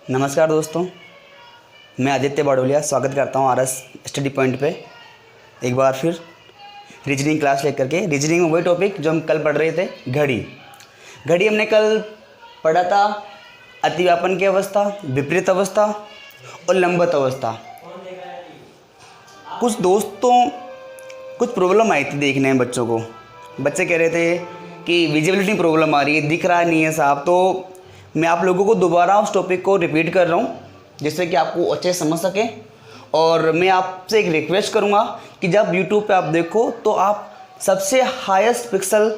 नमस्कार दोस्तों, मैं आदित्य बाडोलिया स्वागत करता हूँ आरएस स्टडी पॉइंट पे एक बार फिर रीजनिंग क्लास लेकर के। रीजनिंग में वही टॉपिक जो हम कल पढ़ रहे थे, घड़ी हमने कल पढ़ा था अतिव्यापन की अवस्था, विपरीत अवस्था और लंबवत अवस्था। कुछ दोस्तों कुछ प्रॉब्लम आई थी देखने में बच्चों को। बच्चे कह रहे थे कि विजिबिलिटी प्रॉब्लम आ रही है, दिख रहा नहीं है साहब। तो मैं आप लोगों को दोबारा उस टॉपिक को रिपीट कर रहा हूँ जिससे कि आपको अच्छे समझ सकें। और मैं आपसे एक रिक्वेस्ट करूँगा कि जब यूट्यूब पे आप देखो तो आप सबसे हाईएस्ट पिक्सल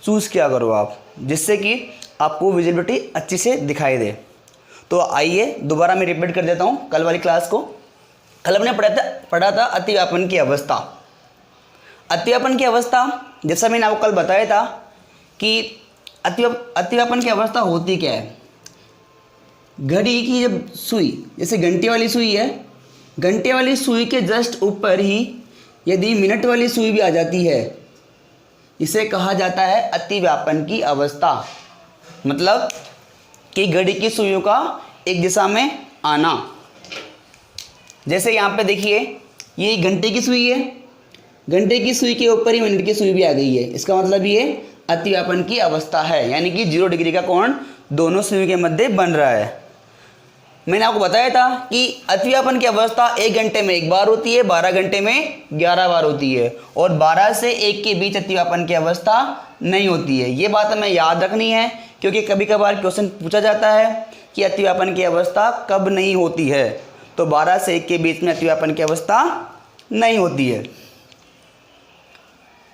चूज़ किया करो आप, जिससे कि आपको विजिबिलिटी अच्छी से दिखाई दे। तो आइए दोबारा मैं रिपीट कर देता हूँ कल वाली क्लास को। कल हमने पढ़ा था अतिव्यापन की अवस्था। अतिव्यापन की अवस्था, जैसा मैंने आपको कल बताया था कि अतिव्यापन की अवस्था होती क्या है। घड़ी की जब सुई, जैसे घंटे वाली सुई है, घंटे वाली सुई के जस्ट ऊपर ही यदि मिनट वाली सुई भी आ जाती है, इसे कहा जाता है अतिव्यापन की अवस्था। मतलब कि घड़ी की सुइयों का एक दिशा में आना। जैसे यहाँ पे देखिए, ये घंटे की सुई है, घंटे की सुई के ऊपर ही मिनट की सुई भी आ गई है। इसका मतलब ये अतिव्यापन की अवस्था है, यानी कि 0 डिग्री का कोण दोनों सुई के मध्य बन रहा है। मैंने आपको बताया था कि अतिव्यापन की अवस्था 1 घंटे में 1 बार होती है, 12 घंटे में 11 बार होती है, और 12 से 1 के बीच अतिव्यापन की अवस्था नहीं होती है। ये बात हमें याद रखनी है, क्योंकि कभी कभार क्वेश्चन पूछा जाता है कि अतिव्यापन की अवस्था कब नहीं होती है। तो 12 से 1 के बीच में अतिव्यापन की अवस्था नहीं होती है।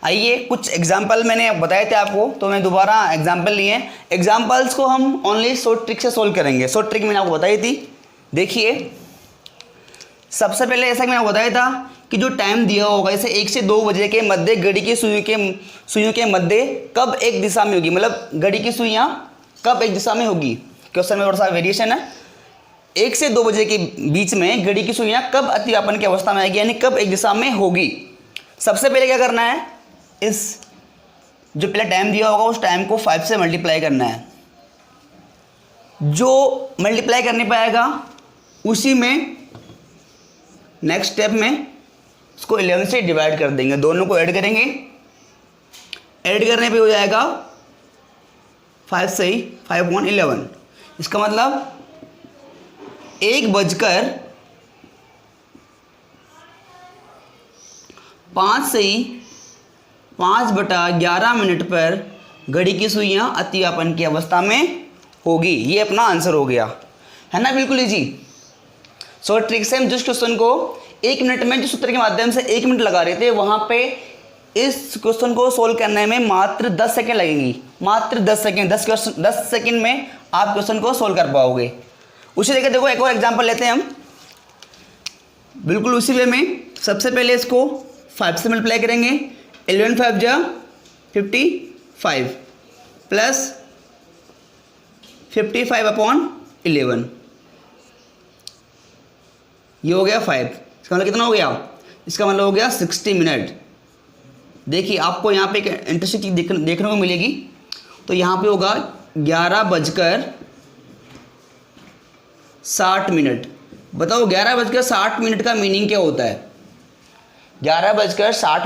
आइए कुछ एग्जाम्पल मैंने बताए थे आपको, तो मैं दोबारा एग्जाम्पल लिए। एग्जाम्पल्स को हम ओनली शॉर्ट ट्रिक से सोल्व करेंगे। शॉर्ट ट्रिक मैंने आपको बताई थी। देखिए, सबसे पहले ऐसा मैंने बताया था कि जो टाइम दिया होगा, जैसे 1 से 2 बजे के मध्य घड़ी की सुइयों के मध्य कब एक दिशा में होगी, मतलब घड़ी की सुइयाँ कब एक दिशा में होगी। क्वेश्चन में थोड़ा सा वेरिएशन है। 1 से 2 बजे के बीच में घड़ी की सुइयाँ कब अतिव्यापन की अवस्था में आएगी, यानी कब एक दिशा में होगी। सबसे पहले क्या करना है, इस जो पहले टाइम दिया होगा उस टाइम को 5 से मल्टीप्लाई करना है। जो मल्टीप्लाई करने पे आएगा उसी में नेक्स्ट स्टेप में उसको 11 से डिवाइड कर देंगे, दोनों को ऐड करेंगे। ऐड करने पे हो जाएगा 5 से 5/11। इसका मतलब 1:05 पर घड़ी की सुइयां अतिव्यापन की अवस्था में होगी। ये अपना आंसर हो गया, है ना। बिल्कुल इजी शॉर्ट ट्रिक से हम जिस क्वेश्चन को 1 मिनट में, जो सूत्र के माध्यम से 1 मिनट लगा रहे थे, वहां पे इस क्वेश्चन को सोल्व करने में मात्र 10 सेकेंड लगेंगी। मात्र 10 सेकेंड, 10 सेकेंड में आप क्वेश्चन को सोल्व कर पाओगे। उसी लेकर देखो, एक और एग्जाम्पल लेते हैं हम, बिल्कुल उसी वे में। सबसे पहले इसको 5 से मल्टीप्लाई करेंगे। 11 5 जा 55 प्लस 55/11, ये हो गया 5। इसका मतलब कितना हो गया, इसका मतलब हो गया 60 मिनट। देखिए, आपको यहाँ पे एक इंटरेस्टिंग चीज देखने को मिलेगी। तो यहाँ पे होगा 11:60। बताओ 11:60 का मीनिंग क्या होता है। 11:60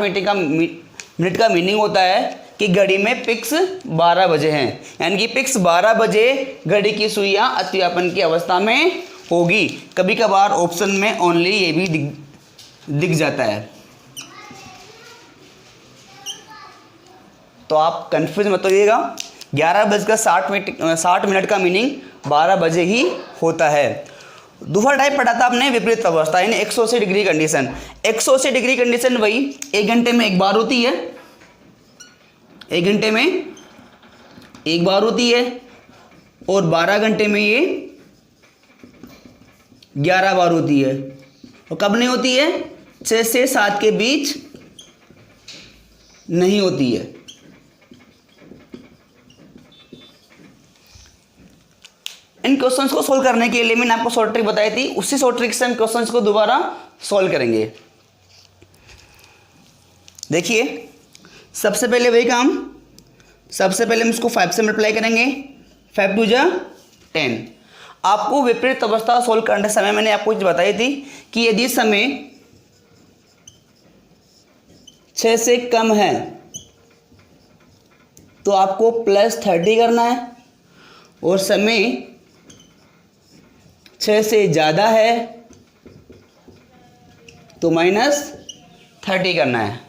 का मीनिंग होता है कि घड़ी में पिक्स 12 बजे हैं, यानी कि पिक्स 12 बजे घड़ी की सुइयां अतिव्यापन की अवस्था में होगी। कभी कभार ऑप्शन में ओनली ये भी दिख जाता है, तो आप कंफ्यूज मत होइएगा। 11:60 का मीनिंग 12 बजे ही होता है। दूसरा टाइप पढ़ा था आपने विपरीत अवस्था, यानी 180 डिग्री कंडीशन। 180 डिग्री कंडीशन वही 1 घंटे में 1 बार होती है, 1 घंटे में 1 बार होती है, और 12 घंटे में ये 11 बार होती है। और कब नहीं होती है, 6 से 7 के बीच नहीं होती है। इन क्वेश्चंस को सोल्व करने के लिए मैंने आपको शॉर्ट ट्रिक बताई थी, उसी शॉर्ट ट्रिक से हम क्वेश्चंस को दोबारा सोल्व करेंगे। देखिए, सबसे पहले वही काम, सबसे पहले हम इसको 5 से मल्टीप्लाई करेंगे। 5 2 जा 10। आपको विपरीत अवस्था सोल्व करने समय मैंने आपको चीज बताई थी कि यदि समय 6 से कम है तो आपको +30 करना है, और समय 6 से ज़्यादा है तो -30 करना है।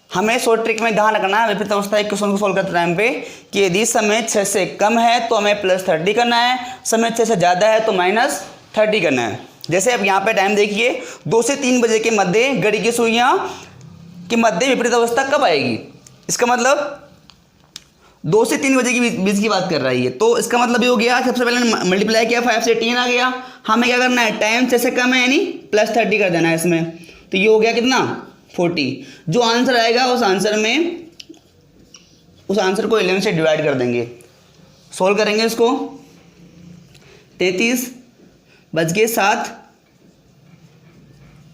हमें शॉर्ट ट्रिक में ध्यान रखना है विपरीत अवस्था एक क्वेश्चन को सोल्व करते टाइम पे कि यदि समय 6 से कम है तो हमें +30 करना है, समय 6 से ज़्यादा है तो -30 करना है। जैसे अब यहाँ पे टाइम देखिए 2 से 3 बजे के मध्य घड़ी की सुइयाँ के मध्य विपरीत अवस्था कब आएगी। इसका मतलब 2 से 3 बजे के बीच की बात कर रही है, तो इसका मतलब ये हो गया सबसे पहले मल्टीप्लाई किया 5 से 10 आ गया। हमें क्या करना है, टाइम 6 से कम है यानी +30 कर देना है इसमें, तो ये हो गया कितना 40। जो आंसर आएगा उस आंसर को 11 से डिवाइड कर देंगे, सोल्व करेंगे इसको। 33 बज के 7,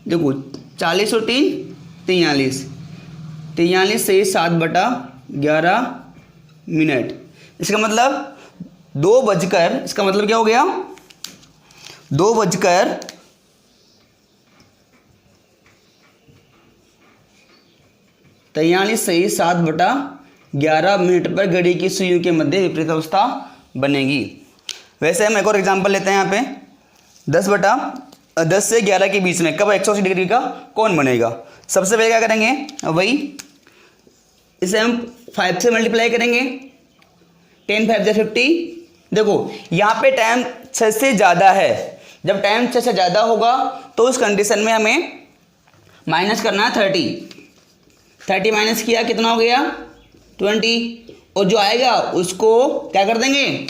देखो 40 और 3 43, 43 से 7/11 मिनट। इसका मतलब 2 बजकर, इसका मतलब क्या हो गया 2 बजकर 43 से 7/11 मिनट पर घड़ी की सुइयों के मध्य विपरीत अवस्था बनेगी। वैसे हम एक और एग्जांपल लेते हैं यहाँ पे 10 से 11 के बीच में कब 180 डिग्री का कौन बनेगा। सबसे पहले क्या करेंगे, वही इसे हम 5 से मल्टीप्लाई करेंगे, 10 5 = 50। देखो यहाँ पे टाइम 6 से ज़्यादा है, जब टाइम 6 से ज़्यादा होगा तो उस कंडीशन में हमें माइनस करना है 30 माइनस किया कितना हो गया 20, और जो आएगा उसको क्या कर देंगे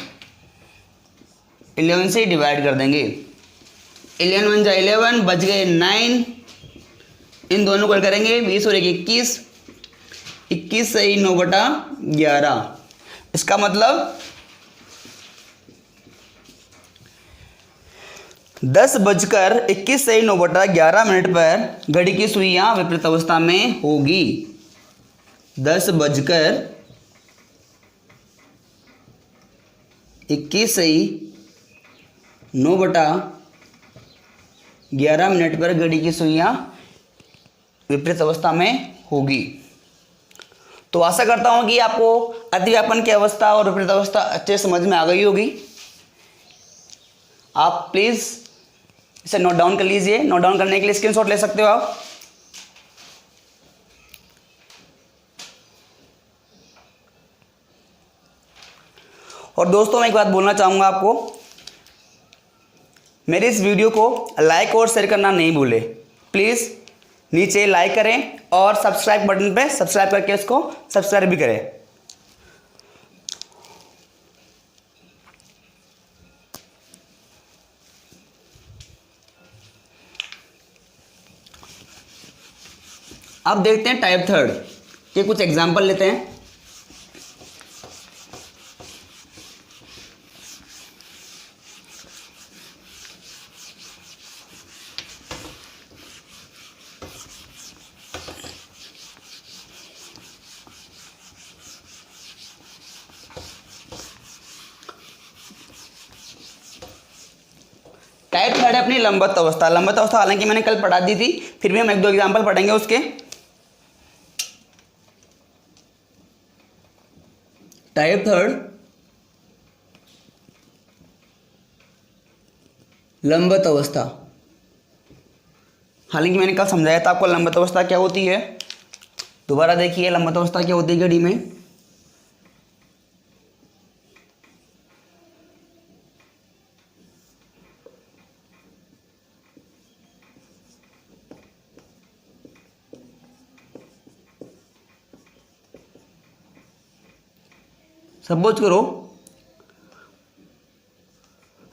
11 से डिवाइड कर देंगे। 11 1 = 11, बच गए 9, इन दोनों को करेंगे 20 और 1 21, 21 से 9/11। इसका मतलब 10 बजकर 21 से 9/11 मिनट पर घड़ी की सुइयां विपरीत अवस्था में होगी। 10 बजकर 21 से 9/11 मिनट पर घड़ी की सुइयां विपरीत अवस्था में होगी। तो आशा करता हूं कि आपको अतिव्यापन की अवस्था और विपरीत अवस्था अच्छे समझ में आ गई होगी। आप प्लीज़ इसे नोट डाउन कर लीजिए। नोट डाउन करने के लिए स्क्रीनशॉट ले सकते हो आप। और दोस्तों मैं एक बात बोलना चाहूँगा आपको, मेरे इस वीडियो को लाइक और शेयर करना नहीं भूले। प्लीज़ नीचे लाइक करें और सब्सक्राइब बटन पे सब्सक्राइब करके इसको सब्सक्राइब भी करें। अब देखते हैं टाइप थर्ड के कुछ एग्जाम्पल लेते हैं। टाइप थर्ड है अपनी लंबवत अवस्था। लंबवत अवस्था हालांकि मैंने कल पढ़ा दी थी, फिर भी हम 1-2 एग्जाम्पल पढ़ेंगे उसके। टाइप थर्ड लंबवत अवस्था, हालांकि मैंने कल समझाया था आपको लंबवत अवस्था क्या होती है। दोबारा देखिए लंबवत अवस्था क्या होती है घड़ी में। सपोज करो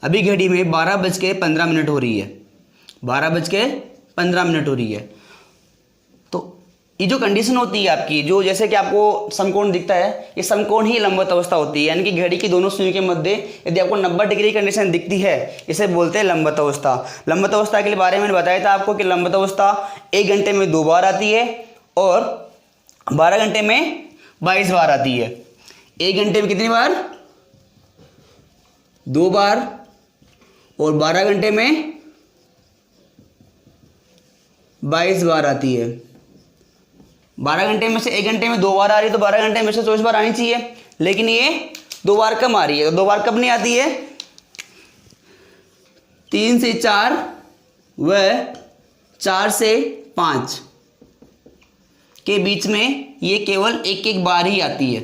अभी घड़ी में 12:15 हो रही है, 12:15 हो रही है। तो ये जो कंडीशन होती है आपकी, जो जैसे कि आपको समकोण दिखता है, ये समकोण ही लंबवत अवस्था होती है। यानी कि घड़ी की दोनों सुइयों के मध्य यदि आपको 90 डिग्री कंडीशन दिखती है, इसे बोलते हैं लंबवत अवस्था। लंबवत अवस्था के बारे में मैंने बताया था आपको कि लंबवत अवस्था 1 घंटे में 2 बार आती है और 12 घंटे में 22 बार आती है। 1 घंटे में कितनी बार 2 बार, और 12 घंटे में 22 बार आती है। 12 घंटे में से 1 घंटे में 2 बार आ रही है, तो 12 घंटे में से 24 बार आनी चाहिए, लेकिन ये 2 बार कम आ रही है। तो 2 बार कब नहीं आती है? 3 से 4 व 4 से 5 के बीच में ये केवल एक एक बार ही आती है।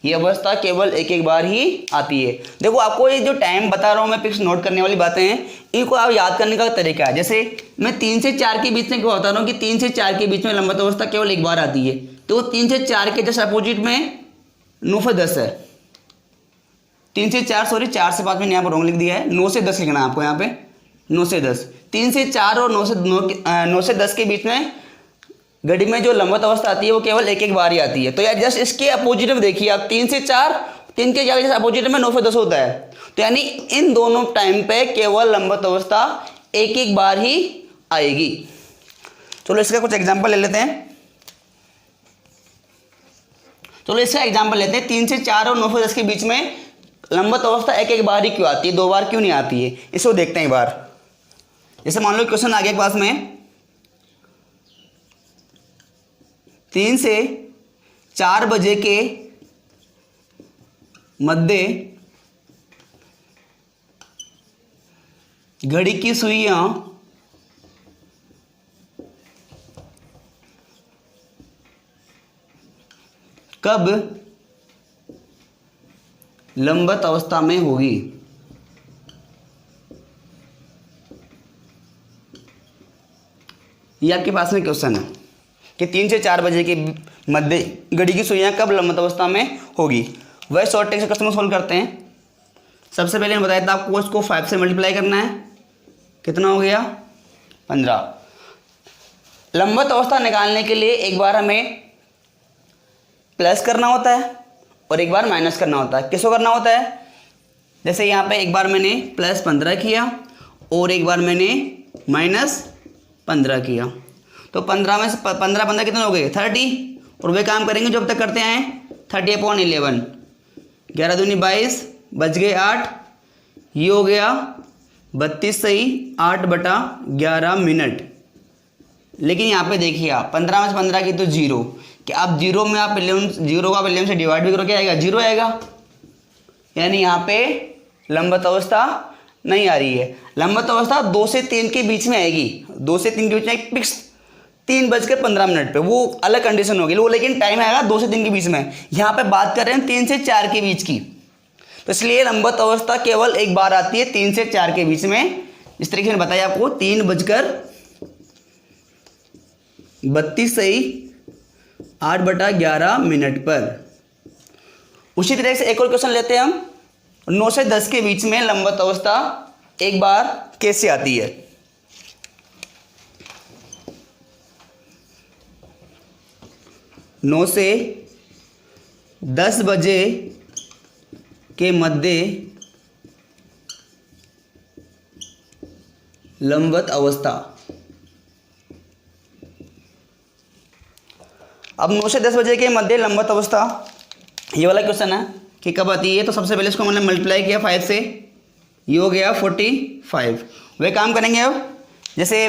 ये अवस्था केवल एक एक बार ही आती है। देखो आपको ये जो टाइम बता रहा हूँ मैं, फिक्स नोट करने वाली बातें हैं, इनको आप याद करने का तरीका है। जैसे मैं 3 से 4 के बीच में क्यों बता रहा हूँ कि 3 से 4 के बीच में लंबवत अवस्था केवल एक बार आती है, तो 3 से 4 के जस्ट अपोजिट में 9 से 10 है। 3 से 4 सॉरी 4 से 5 मैंने यहाँ पर रॉन्ग लिख दिया है, 9 से 10 लिखना है आपको यहाँ पे, 9 से 10। 3 से 4 और 9 से 10 के बीच में घड़ी में जो लंबवत अवस्था आती है वो केवल एक एक बार ही आती है। तो यार जस्ट इसके अपोजिट में देखिए आप, 3 से 4, 3 के जस्ट अपोजिट में 9 से 10 होता है, तो यानी इन दोनों टाइम पे केवल लंबवत अवस्था एक एक बार ही आएगी। चलो इसका कुछ एग्जांपल ले लेते हैं। चलो इसका एग्जांपल लेते हैं, 3 से 4 और 9 से 10 के बीच में लंबवत अवस्था एक एक बार ही क्यों आती है, 2 बार क्यों नहीं आती है, इसको देखते हैं एक बार। जैसे मान लो क्वेश्चन आ गया क्लास में, 3 से 4 बजे के मध्य घड़ी की सुइयां कब लंबवत अवस्था में होगी। ये आपके पास में क्वेश्चन है कि 3 से 4 बजे के मध्य घड़ी की सुइयां कब लंबवत अवस्था में होगी। वह शॉर्ट टेक्स्ट क्वेश्चन सॉल्व करते हैं। सबसे पहले मैं बताया था आपको, इसको 5 से मल्टीप्लाई करना है, कितना हो गया 15। लंबवत अवस्था निकालने के लिए एक बार हमें प्लस करना होता है और एक बार माइनस करना होता है। किसको करना होता है? जैसे यहाँ पे एक बार मैंने प्लस 15 किया और एक बार मैंने माइनस 15 किया, तो 15 में से 15 कितने हो गए 30। और वे काम करेंगे जो अब तक करते आए, 30/11, 11 दूनी 22, बच गए 8, ये हो गया 32 सही 8/11 मिनट। लेकिन यहाँ पे देखिए आप 15 में से 15 की तो 0, कि आप 0 में आप 0 का 11 से डिवाइड भी करो, क्या आएगा 0 आएगा, यानी यहाँ पे लंबवत अवस्था नहीं आ रही है। लंबवत अवस्था 2 से 3 के बीच में आएगी, 2 से 3 के बीच में एक फिक्स 3:15 पे, वो अलग कंडीशन होगी वो, लेकिन टाइम आएगा 2 से 3 के बीच में। यहाँ पे बात कर रहे हैं 3 से 4 के बीच की, तो इसलिए लंबवत अवस्था केवल एक बार आती है 3 से 4 के बीच में। इस तरीके से बताया आपको 3:32 सही 8/11 मिनट पर। उसी तरह से एक और क्वेश्चन लेते हैं हम, 9 से 10 के बीच में लंबवत अवस्था एक बार कैसे आती है। नौ से 10 बजे के मध्य लंबवत अवस्था। अब 9 से 10 बजे के मध्य लंबवत अवस्था, ये वाला क्वेश्चन है कि कब आती है। तो सबसे पहले इसको मैंने मल्टीप्लाई किया 5 से, ये हो गया 45। वे काम करेंगे अब, जैसे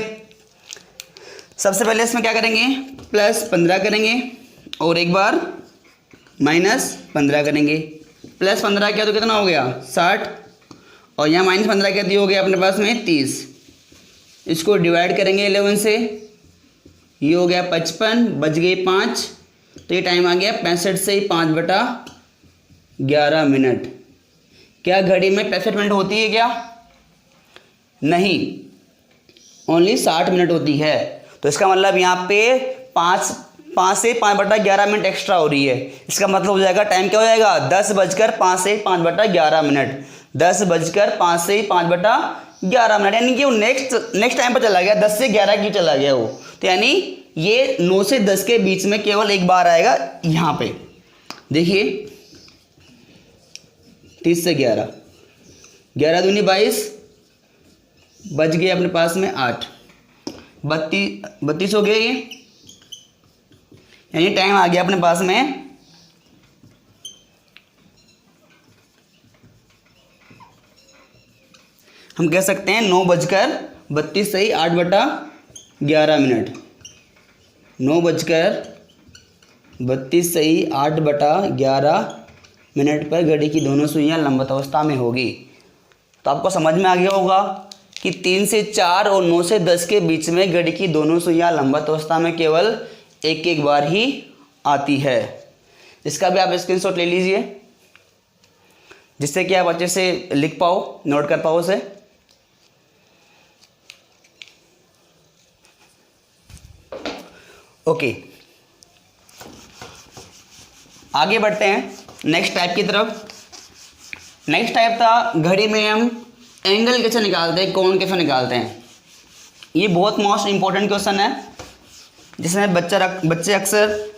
सबसे पहले इसमें क्या करेंगे, प्लस 15 करेंगे और एक बार माइनस 15 करेंगे। प्लस 15 किया तो कितना हो गया 60, और यहाँ माइनस 15 किया तो हो गया अपने पास में 30। इसको डिवाइड करेंगे 11 से, ये हो गया 55, बच गए 5, तो ये टाइम आ गया 65 से 5/11 मिनट। क्या घड़ी में 65 मिनट होती है क्या? नहीं, ओनली 60 मिनट होती है। तो इसका मतलब यहाँ पे 5 से 5/11 मिनट एक्स्ट्रा हो रही है। इसका मतलब हो जाएगा टाइम क्या हो जाएगा 10:05 से 5/11 मिनट, 10:05 से 5/11 मिनट, यानी कि वो नेक्स्ट टाइम पर चला गया, 10 से 11 की चला गया वो। तो यानी ये 9 से 10 के बीच में केवल एक बार आएगा। यहाँ पे देखिए 30 से 11, 11 दूनी 22, बच गए अपने पास में 8, 32 हो गया ये, यानी टाइम आ गया अपने पास में हम कह सकते हैं 9:32 सही 8/11। 9:32 सही 8/11 पर घड़ी की दोनों सुइयां लंबवत अवस्था में होगी। तो आपको समझ में आ गया होगा कि 3 से 4 और 9 से 10 के बीच में घड़ी की दोनों सुइयां लंबवत अवस्था में केवल एक एक बार ही आती है। इसका भी आप स्क्रीनशॉट ले लीजिए, जिससे कि आप अच्छे से लिख पाओ, नोट कर पाओ उसे। ओके, आगे बढ़ते हैं नेक्स्ट टाइप की तरफ। नेक्स्ट टाइप था घड़ी में हम एंगल कैसे निकालते हैं, कोण कैसे निकालते हैं। ये बहुत मोस्ट इंपॉर्टेंट क्वेश्चन है, जिसमें बच्चे अक्सर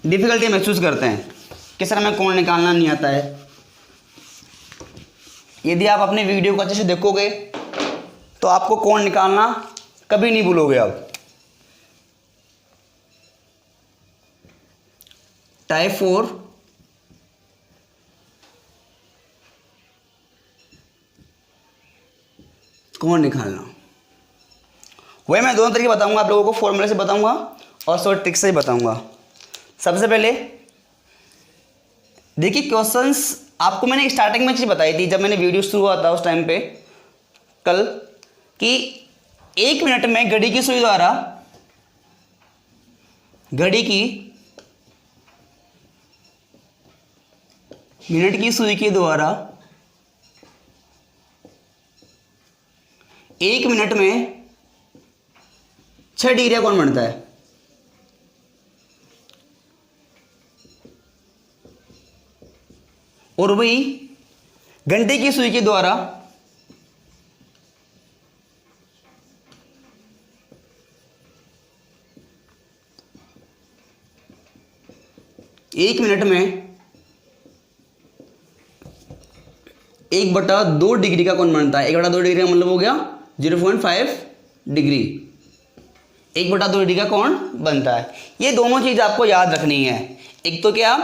डिफिकल्टी महसूस करते हैं कि सर हमें कोण निकालना नहीं आता है। यदि आप अपने वीडियो को अच्छे से देखोगे तो आपको कोण निकालना कभी नहीं भूलोगे आप। टाइप 4 कोण निकालना, वही मैं दोनों तरीके बताऊंगा आप लोगों को, फॉर्मूले से बताऊंगा और शॉर्ट ट्रिक से ही बताऊंगा। सबसे पहले देखिए, क्वेश्चंस आपको मैंने स्टार्टिंग में चीज़ बताई थी जब मैंने वीडियो शुरू हुआ था उस टाइम पे कल, कि 1 मिनट में घड़ी की सुई द्वारा मिनट की सुई के द्वारा 1 मिनट में 6 डिग्री कोण बनता है। और वही घंटे की सुई के द्वारा 1 मिनट में 1/2 डिग्री का कोण बनता है। 1/2 डिग्री का मतलब हो गया 0.5 डिग्री। 1/2 डिग्री का कोण बनता है। ये दोनों चीज़ आपको याद रखनी है। एक तो क्या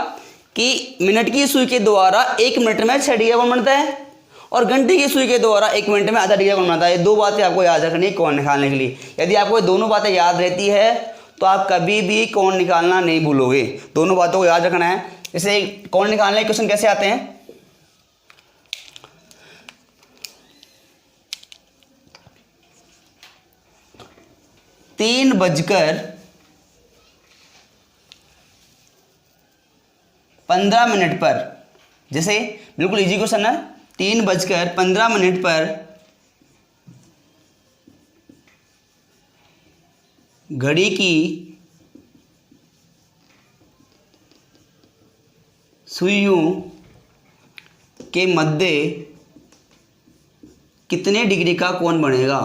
कि मिनट की सुई के द्वारा 1 मिनट में 6 डिग्री का कोण बनता है, और घंटे की सुई के द्वारा 1 मिनट में आधा डिग्री का कोण बनता है। ये दो बातें आपको याद रखनी है कोण निकालने के लिए। यदि आपको ये दोनों बातें याद रहती है तो आप कभी भी कोण निकालना नहीं भूलोगे। दोनों बातों को याद रखना है। जैसे कोण निकालने के क्वेश्चन कैसे आते हैं, तीन बजकर 15 पर, जैसे बिल्कुल इजी क्वेश्चन है, 3:15 पर घड़ी की सुइयों के मध्य कितने डिग्री का कोण बनेगा।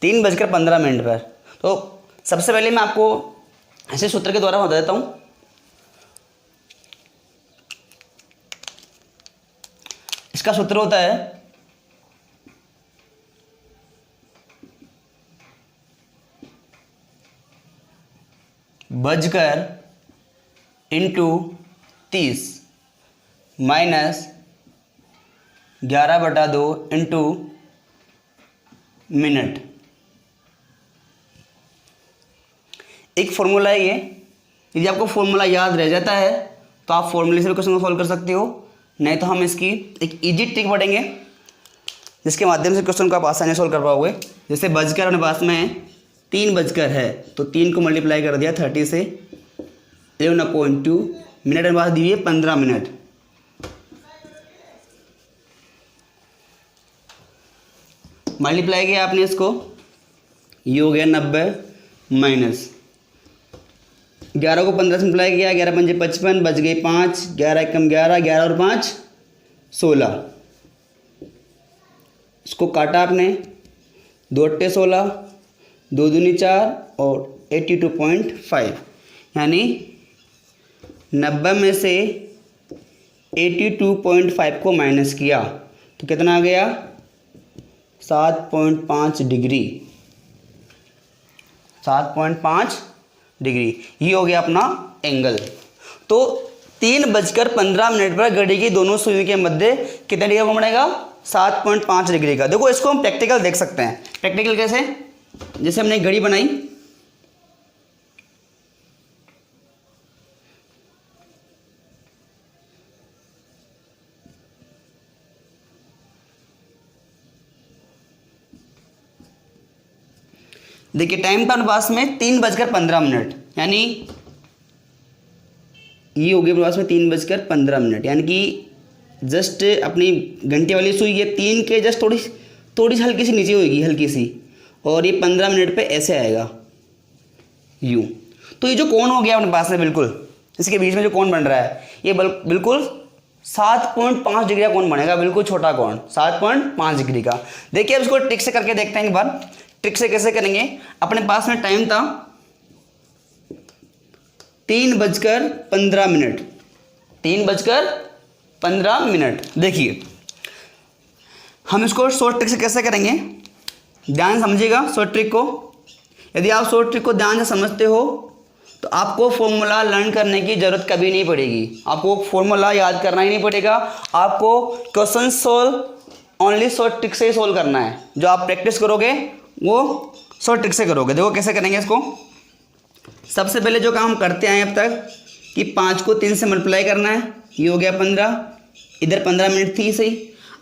तीन 3:15 पर। तो सबसे पहले मैं आपको ऐसे सूत्र के द्वारा बता देता हूं। इसका सूत्र होता है बजकर इंटू 30 माइनस 11/2 इंटू मिनट। एक फॉर्मूला है ये। यदि आपको फॉर्मूला याद रह जाता है तो आप फॉर्मूले से भी क्वेश्चन को सॉल्व कर सकते हो, नहीं तो हम इसकी एक इजी ट्रिक पढ़ेंगे जिसके माध्यम से क्वेश्चन को आप आसानी से सॉल्व कर पाओगे। जैसे बजकर अनुपात में 3 बजकर है तो 3 को मल्टीप्लाई कर दिया 30 से, 11/2 मिनट अनुपात दी है 15 मिनट। मल्टीप्लाई किया आपने इसको, ये हो गया 90 माइनस 11 को 15 से मल्टीप्लाई किया, 11 पंजे 55, बच गई 5, 11 कम 11, 11 और 5 16। इसको काटा आपने, 2 अट्टे 16, 2 दूनी 4 और 82.5, यानी 90 में से 82.5 को माइनस किया तो कितना आ गया 7.5 डिग्री, 7.5 डिग्री, ये हो गया अपना एंगल। तो 3:15 पर घड़ी की दोनों सुइयों के मध्य कितने डिग्री का कोण बनेगा? 7.5 डिग्री का। देखो इसको हम प्रैक्टिकल देख सकते हैं। प्रैक्टिकल कैसे? जैसे हमने एक घड़ी बनाई, देखिए टाइम था अपने पास में 3:15, यानी ये हो गया अपने पास में 3:15, यानी कि जस्ट अपनी घंटे वाली सुई ये 3 के जस्ट थोड़ी सी हल्की सी नीचे होगी, हल्की सी, और ये 15 मिनट पे ऐसे आएगा यूँ। तो ये जो कोण हो गया अपने पास में, बिल्कुल इसके बीच में जो कोण बन रहा है, ये बिल्कुल 7.5 डिग्री का कोण बनेगा, बिल्कुल छोटा कोण 7.5 डिग्री का। देखिए अब इसको ट्रिक से करके देखते हैं एक बार। ट्रिक से कैसे करेंगे? अपने पास में टाइम था 3:15, 3:15। देखिए हम इसको शॉर्ट ट्रिक से कैसे करेंगे, ध्यान समझिएगा शॉर्ट ट्रिक को। यदि आप शॉर्ट ट्रिक को ध्यान से समझते हो तो आपको फॉर्मूला लर्न करने की ज़रूरत कभी नहीं पड़ेगी, आपको फॉर्मूला याद करना ही नहीं पड़ेगा। आपको question solve only short trick से ही सोल्व करना है। जो आप प्रैक्टिस करोगे वो शॉर्ट ट्रिक से करोगे। देखो कैसे करेंगे इसको। सबसे पहले जो काम करते आए अब तक कि 5 को 3 से मल्टीप्लाई करना है, ये हो गया 15, इधर 15 मिनट थी सही।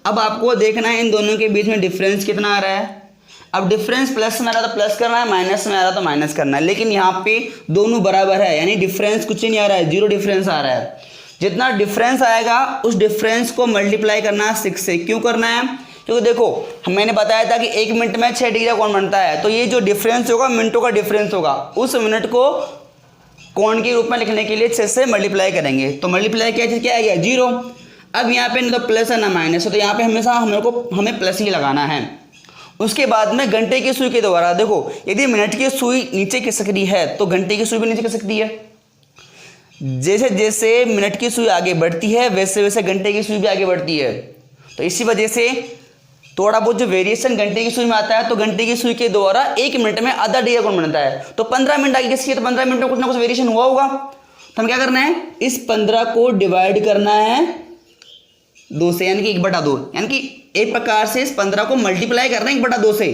अब आपको देखना है इन दोनों के बीच में डिफरेंस कितना आ रहा है। अब डिफरेंस प्लस में आ रहा तो प्लस करना है, माइनस में आ रहा तो माइनस करना है, लेकिन यहाँ पे दोनों बराबर है, यानी डिफरेंस कुछ ही नहीं आ रहा है, 0 डिफरेंस आ रहा है। जितना डिफरेंस आएगा उस डिफरेंस को मल्टीप्लाई करना है 6 से। क्यों करना है? क्योंकि देखो मैंने बताया था कि 1 मिनट में 6 डिग्री का कोण बनता है, तो ये जो डिफरेंस होगा मिनटों का डिफरेंस होगा, उस मिनट को कोण के रूप में लिखने के लिए 6 से मल्टीप्लाई करेंगे। तो मल्टीप्लाई क्या आ गया? 0। अब यहाँ पे ना तो प्लस है ना माइनस है, तो यहाँ पे हमेशा हमें प्लस ही लगाना है। उसके बाद में घंटे की सुई के द्वारा, देखो यदि मिनट की सुई नीचे खिसक रही है तो घंटे की सुई भी नीचे खिसकती है। जैसे जैसे मिनट की सुई आगे बढ़ती है वैसे वैसे घंटे की सुई भी आगे बढ़ती है। तो इसी वजह से थोड़ा बहुत जो वेरिएशन घंटे की सुई में आता है, तो घंटे की सुई के द्वारा 1 मिनट में आधा डिग्री कोण बनता है। तो 15 मिनट आगे खिसकी है तो 15 मिनट में कुछ ना कुछ वेरिएशन हुआ होगा। तो हम क्या करना है, इस 15 को डिवाइड करना है 2 से, यानी कि 1/2, यानी कि एक प्रकार से इस 15 को मल्टीप्लाई करना है 1/2 से।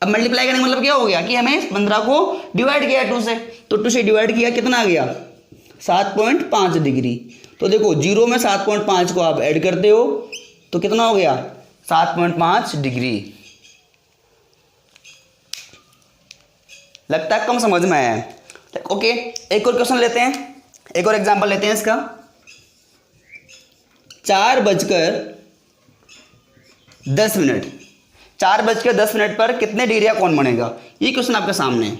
अब मल्टीप्लाई करने का मतलब क्या हो गया कि हमें 15 को डिवाइड किया 2 से, तो 2 से डिवाइड किया, कितना आ गया? 7.5 डिग्री। तो देखो 0 में 7.5 को आप ऐड करते हो तो कितना हो गया? 7.5 डिग्री। लगता है कम समझ में आया है। ओके, एक और क्वेश्चन लेते हैं, एक और एग्जांपल लेते हैं इसका। 4:10, 4:10 पर कितने डिग्री का कोण बनेगा? ये क्वेश्चन आपके सामने है।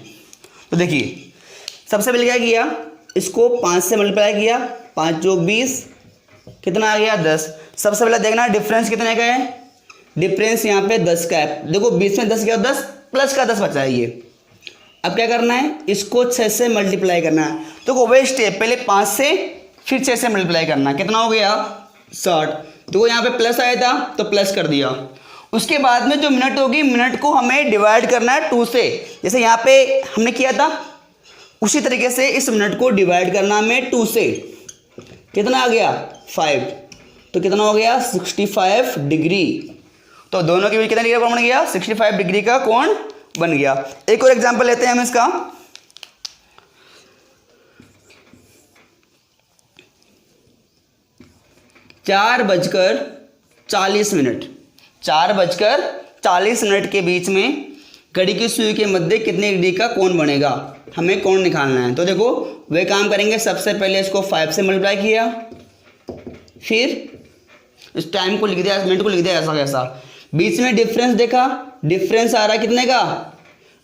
तो देखिए सबसे पहले क्या किया, इसको 5 से मल्टीप्लाई किया, 5 + 20 कितना आ गया? 10। सबसे पहले देखना डिफरेंस कितने का है। डिफरेंस यहाँ पे 10 का है। देखो 20 में 10 गया, 10 प्लस का 10 बचा है ये। अब क्या करना है, इसको 6 से मल्टीप्लाई करना है। तो वही स्टेप, पहले 5 से फिर 6 से मल्टीप्लाई करना। कितना हो गया? 60। देखो यहाँ पे प्लस आया था तो प्लस कर दिया। उसके बाद में जो मिनट होगी, मिनट को हमें डिवाइड करना है 2 से। जैसे यहाँ पे हमने किया था उसी तरीके से इस मिनट को डिवाइड करना हमें 2 से। कितना आ गया? 5। तो कितना हो गया? 65 डिग्री। तो दोनों के बीच कितना डिग्री का कोण बन गया? 65 डिग्री का कोण बन गया। एक और एग्जांपल लेते हैं हम इसका। 4:40, 4:40 के बीच में घड़ी की सुई के मध्य कितने डिग्री का कोण बनेगा, हमें कोण निकालना है। तो देखो वे काम करेंगे, सबसे पहले इसको 5 से मल्टीप्लाई किया, फिर इस टाइम को लिख दिया, मिनट को लिख दिया ऐसा कैसा। बीच में डिफरेंस देखा, डिफरेंस आ रहा है कितने का?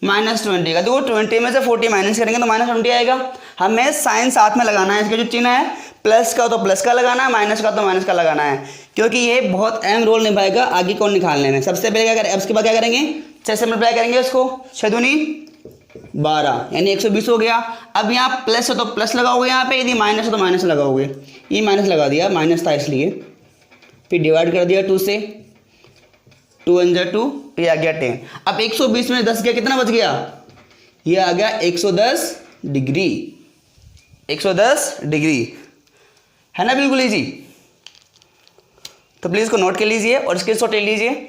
-20 का। देखो 20 में से 40 माइनस करेंगे तो -20 आएगा। हमें साइन साथ में लगाना है, इसका जो चिन्ह है प्लस का तो प्लस का लगाना है, माइनस का तो माइनस का लगाना है, क्योंकि ये बहुत अहम रोल निभाएगा आगे कोण निकालने में। सबसे पहले क्या करें, उसके बाद क्या करेंगे, 6 से मल्टीप्लाई करेंगे उसको, 6 दूनी 12 यानी 120 हो गया। अब यहाँ प्लस है तो प्लस लगाओगे, यहाँ पे यदि माइनस है तो माइनस लगाओगे। ये माइनस लगा दिया, माइनस था इसलिए, फिर डिवाइड कर दिया 2 से, टू वन जा टू, ये आ गया 10। अब 120 में 10 गया, कितना बच गया? ये आ गया 110 डिग्री। 110 डिग्री है ना, बिल्कुल इजी। तो प्लीज इसको नोट कर लीजिए और स्क्रीनशॉट ले लीजिए।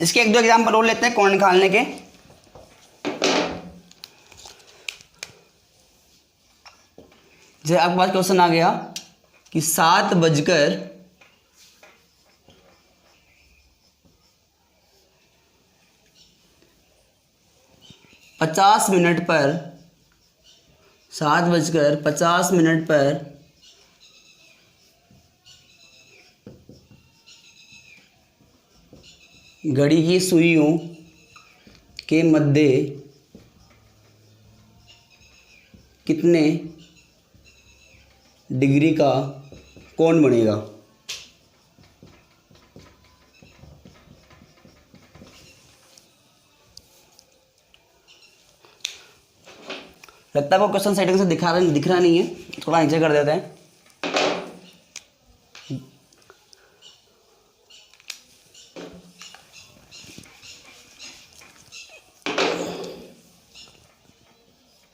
इसके एक दो एग्जाम्पल और लेते हैं कोण निकालने के। जैसे आपके पास क्वेश्चन आ गया कि 7:50 पर 7:50 पर घड़ी की सुइयों के मध्य कितने डिग्री का कोण बनेगा? लगता है वो क्वेश्चन सेटिंग से दिख रहा नहीं है, थोड़ा नीचे कर देते हैं।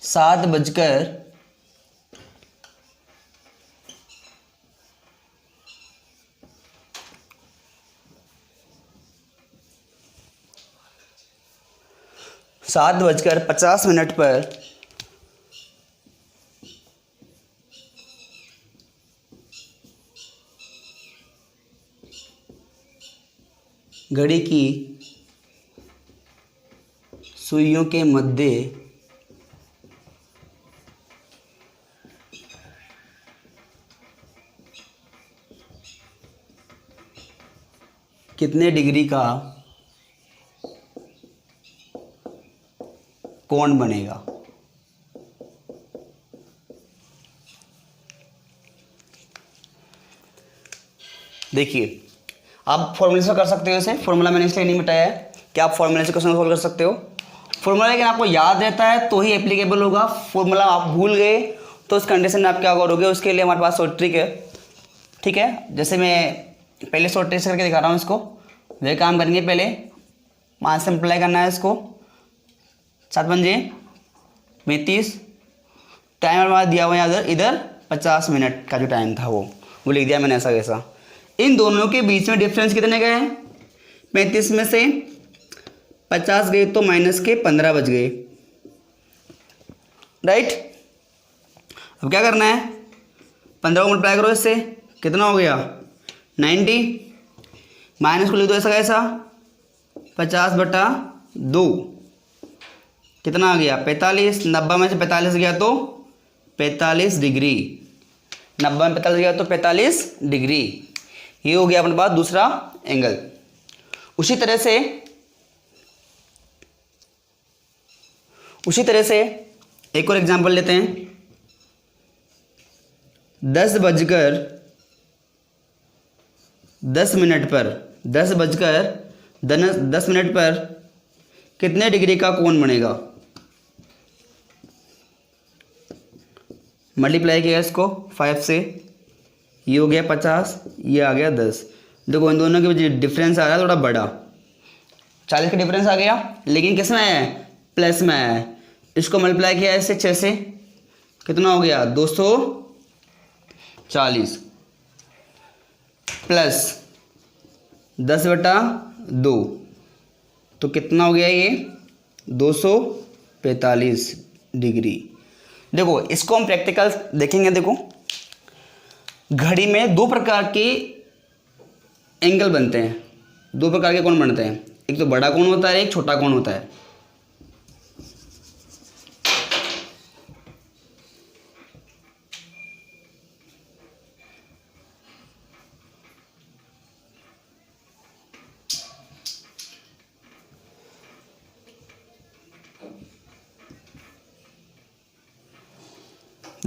सात बजकर 7:50 पर घड़ी की सुइयों के मध्य कितने डिग्री का कोण बनेगा? देखिए, आप फॉर्मूले से कर सकते हो इसे। फॉर्मूला मैंने इसलिए नहीं बताया है कि आप फॉर्मूले से क्वेश्चन सॉल्व कर सकते हो। फॉर्मूला लेकिन आपको याद रहता है तो ही एप्लीकेबल होगा। फॉर्मूला आप भूल गए तो उस कंडीशन में आप क्या करोगे? उसके लिए हमारे पास शॉर्ट ट्रिक है, ठीक है। जैसे मैं पहले शॉर्ट ट्रिक करके दिखा रहा हूँ इसको। वे काम करेंगे, पहले 5 से अप्लाई करना है इसको। 7 पंजे 35, टाइम हमारा दिया हुआ है इधर 50 मिनट का जो टाइम था वो लिख दिया मैंने ऐसा कैसा। इन दोनों के बीच में डिफरेंस कितने गए हैं? 35 में से 50 गए तो माइनस के 15 बच गए, राइट। अब क्या करना है? 15 को मल्टीप्लाई करो इससे, कितना हो गया? 90। माइनस को लिख दो ऐसा कैसा, 50/2 कितना आ गया? 45। 90 में से 45 गया तो 45 डिग्री। 90 में 45 गया तो 45 डिग्री। ये हो गया अपने पास दूसरा एंगल। उसी तरह से एक और एग्जांपल लेते हैं। 10:10 पर कितने डिग्री का कोण बनेगा? मल्टीप्लाई किया इसको 5 से, ये हो गया 50, ये आ गया 10। देखो इन दोनों के बीच डिफरेंस आ रहा है थोड़ा बड़ा, 40 का डिफरेंस आ गया, लेकिन किस में है? प्लस में है। इसको मल्टीप्लाई किया इससे 6 से, कितना हो गया? 240 प्लस 10/2 तो कितना हो गया? ये 245 डिग्री। देखो इसको हम प्रैक्टिकल देखेंगे। देखो घड़ी में दो प्रकार के एंगल बनते हैं, दो प्रकार के कोण बनते हैं। एक तो बड़ा कोण होता है, एक छोटा कोण होता है।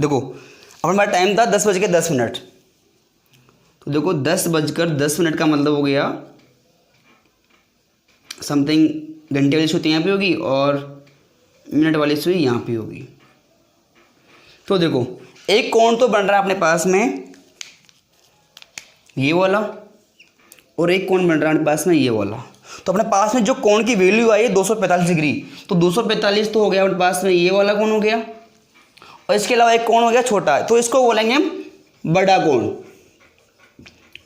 देखो अपने पास टाइम था 10:10। तो देखो 10:10 का मतलब हो गया समथिंग, घंटे वाली सुई यहाँ पे होगी और मिनट वाली सुई यहाँ पे होगी। तो देखो एक कोण तो बन रहा है अपने पास में ये वाला, और एक कोण बन रहा है अपने पास में ये वाला। तो अपने पास में जो कोण की वैल्यू आई है 245 डिग्री, तो 245 तो हो गया अपने पास में ये वाला कोण हो गया, और इसके अलावा एक कोण हो गया छोटा है, तो इसको बोलेंगे हम बड़ा कोण।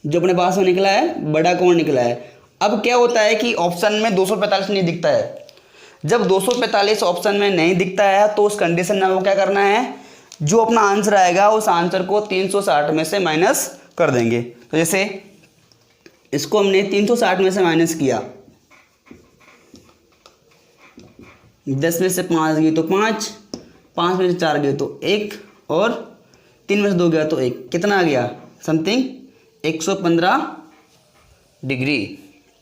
जो अपने पास में निकला है बड़ा कोण निकला है। अब क्या होता है कि ऑप्शन में 245 नहीं दिखता है। जब 245 ऑप्शन में नहीं दिखता है तो उस कंडीशन में वो क्या करना है, जो अपना आंसर आएगा उस आंसर को 360 में से माइनस कर देंगे। तो जैसे इसको हमने 360 में से माइनस किया, 10 में से 5 गई तो 5, 5 में से 4 गए तो 1, और 3 में से 2 गया तो 1, कितना आ गया समथिंग 115 डिग्री।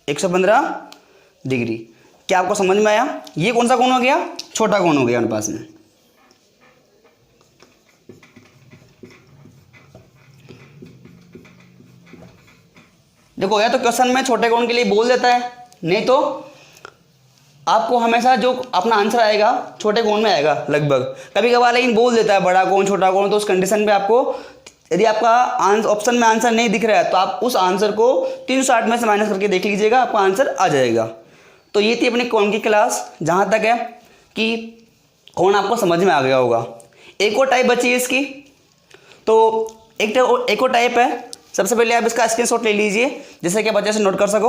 115 डिग्री। क्या आपको समझ में आया? ये कौन सा कोण हो गया? छोटा कोण हो गया हमारे पास में। देखो या तो क्वेश्चन में छोटे कोण के लिए बोल देता है, नहीं तो आपको हमेशा जो अपना आंसर आएगा छोटे कोण में आएगा लगभग। कभी कभार लेकिन बोल देता है बड़ा कोण छोटा कोण, तो उस कंडीशन पे आपको, यदि आपका ऑप्शन में आंसर नहीं दिख रहा है तो आप उस आंसर को 360 में से माइनस करके देख लीजिएगा, आपका आंसर आ जाएगा। तो ये थी अपनी कोण की क्लास। जहाँ तक है कि कोण आपको समझ में आ गया होगा। एक और टाइप बची है इसकी, तो एक और टाइप है। सबसे पहले आप इसका स्क्रीनशॉट ले लीजिए जिससे कि आप अच्छे से नोट कर सको।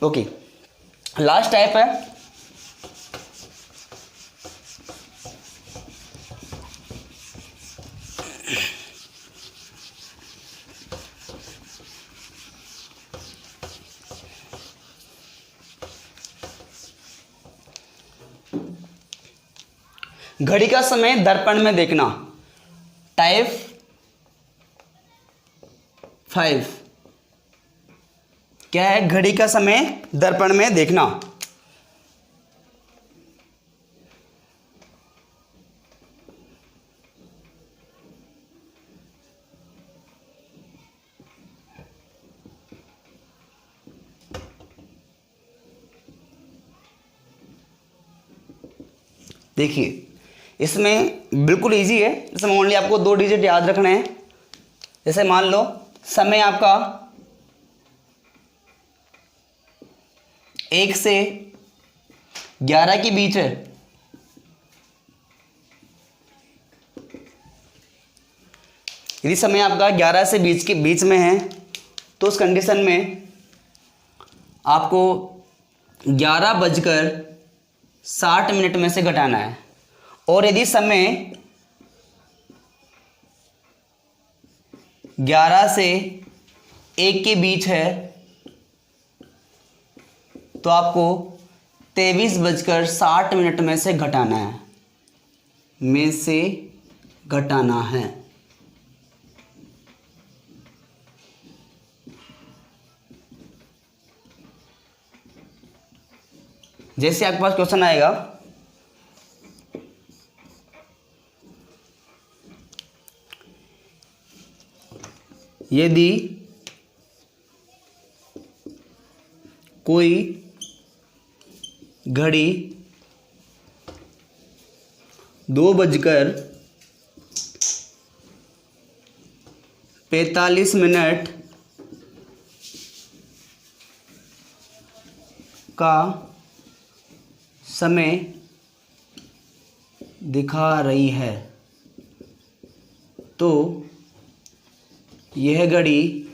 ओके, लास्ट टाइप है घड़ी का समय दर्पण में देखना। टाइप 5 क्या है? घड़ी का समय दर्पण में देखना। देखिए इसमें बिल्कुल इजी है। इसमें ओनली आपको 2 डिजिट याद रखने हैं। जैसे मान लो समय आपका 1 से 11 के बीच है, यदि समय आपका 11 से बीच में है तो उस कंडीशन में आपको 11:60 में से घटाना है। और यदि समय 11 से 1 के बीच है तो आपको 23:60 में से घटाना है, जैसे आपके पास क्वेश्चन आएगा यदि कोई घड़ी 2:45 का समय दिखा रही है तो यह घड़ी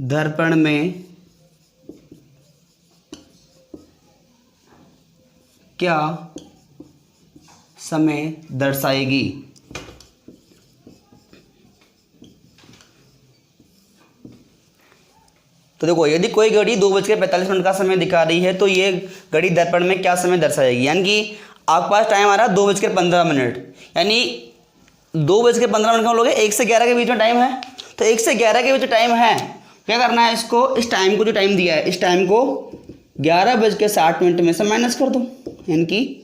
दर्पण में क्या समय दर्शाएगी। तो देखो यदि कोई घड़ी 2:45 का समय दिखा रही है तो ये घड़ी दर्पण में क्या समय दर्शाएगी। यानी कि आपके पास टाइम आ रहा है 2:15, यानी 2:15 का लोगे 1 से 11 के बीच में टाइम है। तो 1 से 11 के बीच टाइम है क्या करना है इसको, इस टाइम को जो टाइम दिया है इस टाइम को 11:60 में से माइनस कर दो, यानी कि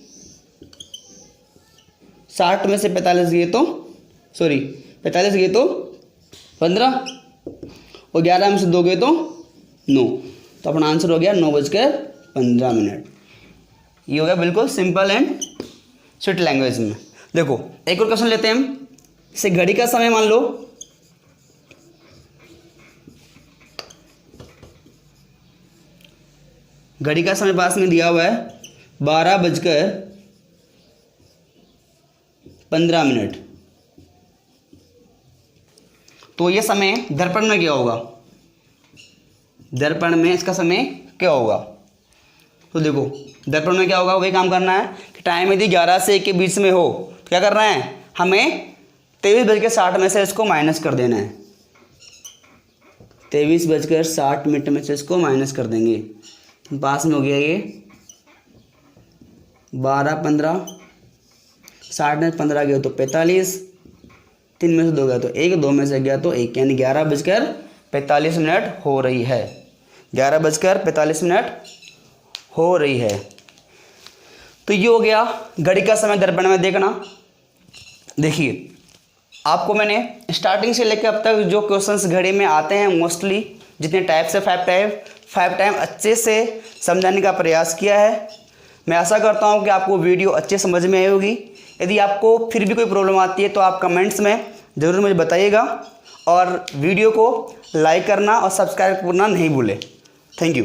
60 में से 45 गए तो 45 गए तो 15 और 11 में से 2 गए तो 9, तो अपना आंसर हो गया 9:15। ये हो गया बिल्कुल सिंपल एंड स्वीट लैंग्वेज में। देखो एक और क्वेश्चन लेते हैं हम। जैसे घड़ी का समय मान लो घड़ी का समय पास में दिया हुआ है 12:15। तो ये समय दर्पण में क्या होगा, दर्पण में इसका समय क्या होगा। तो देखो दर्पण में क्या होगा, वही काम करना है कि टाइम यदि 11 से 1 के बीच में हो तो क्या करना है, हमें 23:60 में से इसको माइनस कर देना है। 23:60 में से इसको माइनस कर देंगे, पास में हो गया ये 12:15, 60 में 15 गया तो 45, 3 में से 2 गया तो 1, 2 में से गया तो 1, यानी 11:45 हो रही है। 11:45 हो रही है। तो ये हो गया घड़ी का समय दर्पण में देखना। देखिए आपको मैंने स्टार्टिंग से लेकर अब तक जो क्वेश्चंस घड़ी में आते हैं मोस्टली जितने टाइप से 5 टाइम अच्छे से समझाने का प्रयास किया है। मैं आशा करता हूँ कि आपको वीडियो अच्छे समझ में आई होगी। यदि आपको फिर भी कोई प्रॉब्लम आती है तो आप कमेंट्स में ज़रूर मुझे बताइएगा और वीडियो को लाइक करना और सब्सक्राइब करना नहीं भूलें। Thank you.